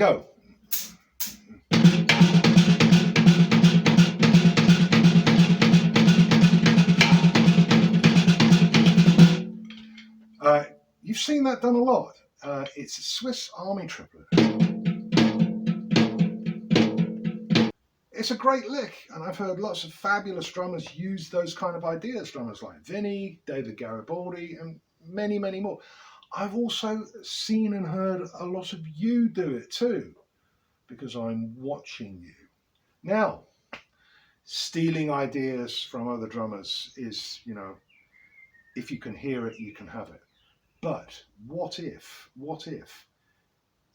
go. You've seen that done a lot. It's a Swiss Army triplet. It's a great lick, and I've heard lots of fabulous drummers use those kind of ideas, drummers like Vinny, David Garibaldi, and many, many more. I've also seen and heard a lot of you do it too, because I'm watching you. Now, stealing ideas from other drummers is, if you can hear it, you can have it. But what if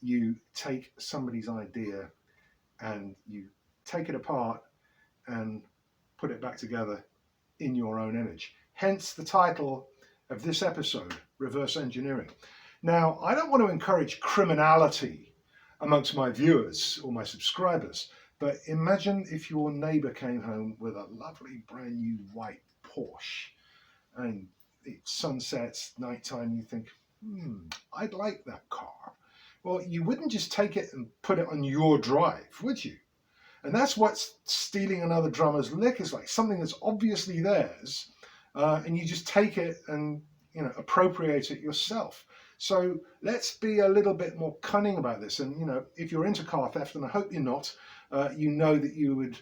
you take somebody's idea and you take it apart and put it back together in your own image? Hence the title of this episode, Reverse Engineering. Now, I don't want to encourage criminality amongst my viewers or my subscribers, but imagine if your neighbor came home with a lovely brand new white Porsche and it sunsets, nighttime, you think, I'd like that car. Well, you wouldn't just take it and put it on your drive, would you? And that's what stealing another drummer's lick is like, something that's obviously theirs, and you just take it and appropriate it yourself. So let's be a little bit more cunning about this. And if you're into car theft, and I hope you're not, you know that you would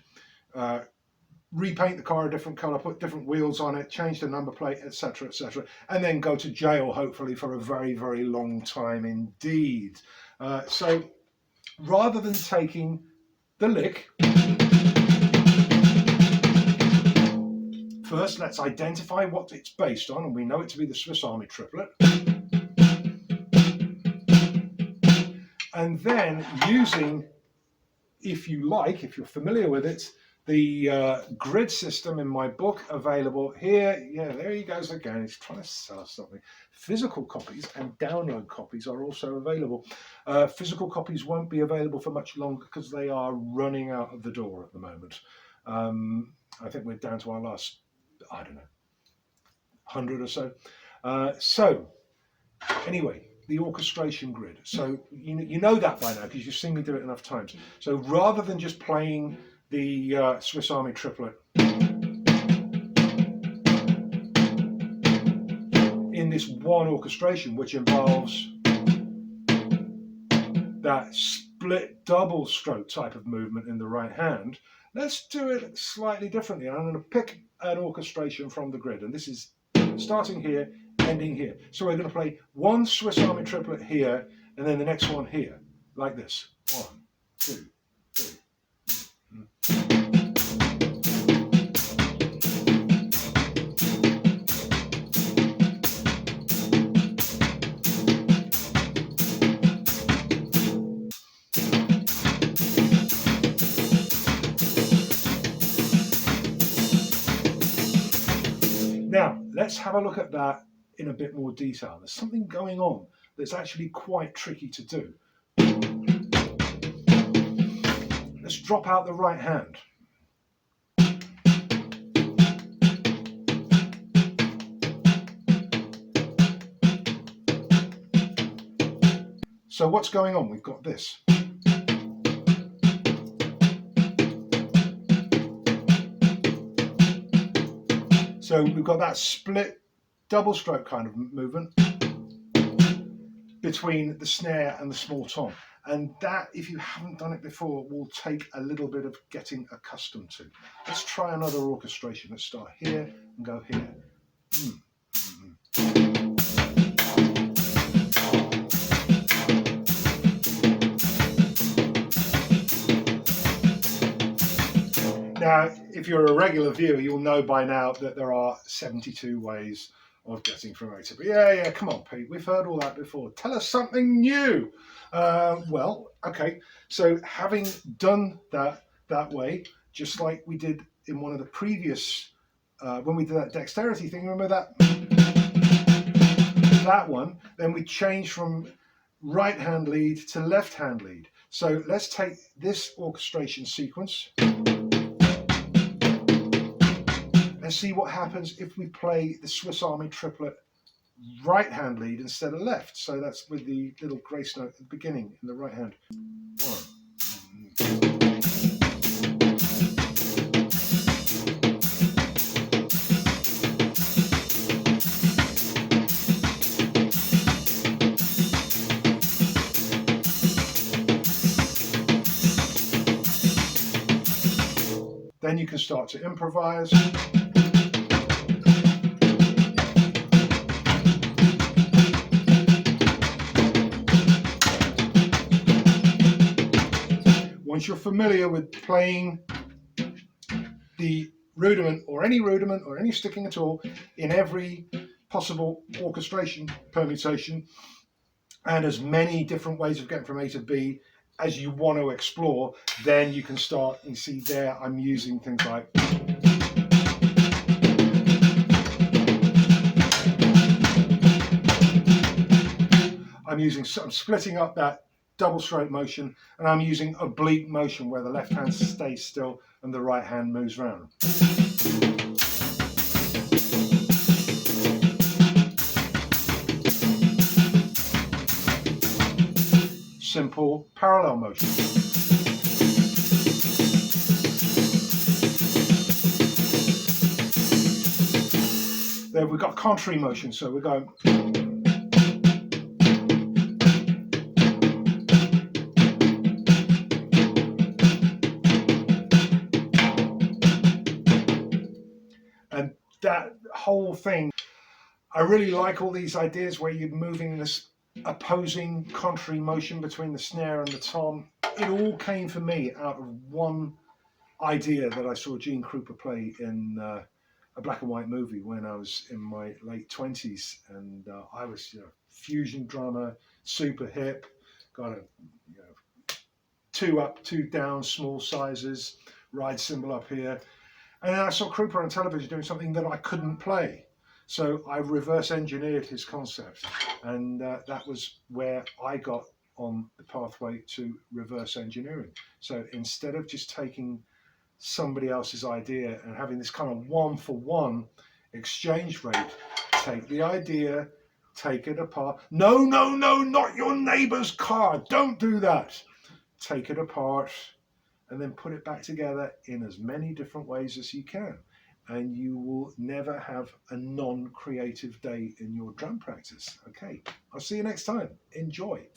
repaint the car a different color, put different wheels on it, change the number plate, etc., etc., and then go to jail, hopefully, for a very, very long time indeed. So rather than taking the lick, first let's identify what it's based on, and we know it to be the Swiss Army triplet. And then using, if you're familiar with it, the grid system in my book available here. Yeah, there he goes again. He's trying to sell us something. Physical copies and download copies are also available. Physical copies won't be available for much longer because they are running out of the door at the moment. I think we're down to our last, 100 or so. So anyway, the orchestration grid. So you know that by now because you've seen me do it enough times. So rather than just playing the Swiss Army triplet in this one orchestration, which involves that split double stroke type of movement in the right hand, let's do it slightly differently. I'm going to pick an orchestration from the grid, and this is starting here, ending here. So we're going to play one Swiss Army triplet here, and then the next one here, like this. 1, 2, 3. Now, let's have a look at that in a bit more detail. There's something going on that's actually quite tricky to do. Let's drop out the right hand. So what's going on? We've got this. So we've got that split double stroke kind of movement between the snare and the small tom. And that, if you haven't done it before, will take a little bit of getting accustomed to. Let's try another orchestration. Let's start here and go here. Now, if you're a regular viewer, you'll know by now that there are 72 ways of getting from A to B. Yeah, come on, Pete. We've heard all that before. Tell us something new. Well, okay. So having done that way, just like we did in one of the previous, when we did that dexterity thing, remember that one? Then we changed from right hand lead to left hand lead. So let's take this orchestration sequence and see what happens if we play the Swiss Army triplet right hand lead instead of left. So that's with the little grace note at the beginning in the right hand. One. Then you can start to improvise. Once you're familiar with playing the rudiment or any sticking at all in every possible orchestration permutation and as many different ways of getting from A to B as you want to explore, then you can start, and see there I'm using things like I'm splitting up that double stroke motion, and I'm using oblique motion where the left hand stays still and the right hand moves around. Simple parallel motion. There we've got contrary motion, so we're going. And that whole thing, I really like all these ideas where you're moving this opposing contrary motion between the snare and the tom. It all came for me out of one idea that I saw Gene Krupa play in a black and white movie when I was in my late 20s, and I was fusion drummer, super hip, got a 2 up, 2 down, small sizes, ride cymbal up here. And then I saw Krupa on television doing something that I couldn't play. So I reverse engineered his concept. And that was where I got on the pathway to reverse engineering. So instead of just taking somebody else's idea and having this kind of one-for-one exchange rate, take the idea, take it apart. No, no, no, not your neighbor's car. Don't do that. Take it apart and then put it back together in as many different ways as you can. And you will never have a non-creative day in your drum practice. Okay, I'll see you next time. Enjoy.